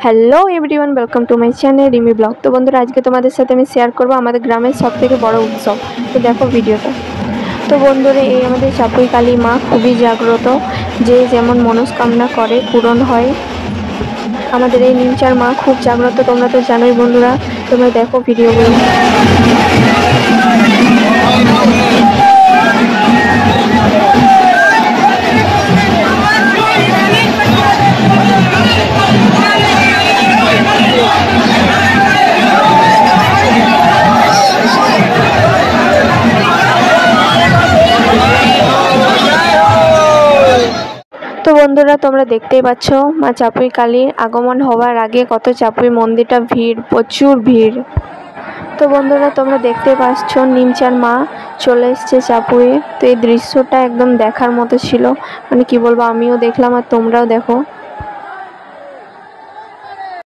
Hello everyone, welcome to my channel Rimi blog. তো বন্ধুরা, আজকে তোমাদের সাথে আমি শেয়ার করব আমাদের গ্রামের সবথেকে বড় উৎসব। তো দেখো ভিডিওটা। তো বন্ধুরা, এই আমাদের চাপুই কালী মা খুবই জাগ্রত, যে যেমন মনস্কামনা করে পূরণ হয়। আমাদের এই নিমচার মা খুব জাগ্রত, তোমরা তো জানোই বন্ধুরা। তোমরা দেখো ভিডিওগুলো। তো বন্ধুরা, তোমরা দেখতেই পাচ্ছ মা চাপুই কালীর আগমন হওয়ার আগে কত চাপুই মন্দিরটা ভিড়, প্রচুর ভিড়। তো বন্ধুরা, তোমরা দেখতে পাচ্ছ নিমচার মা চলে এসছে চাপুয়ে। তো এই দৃশ্যটা একদম দেখার মতো ছিল, মানে কি বলবো, আমিও দেখলাম আর তোমরাও দেখো।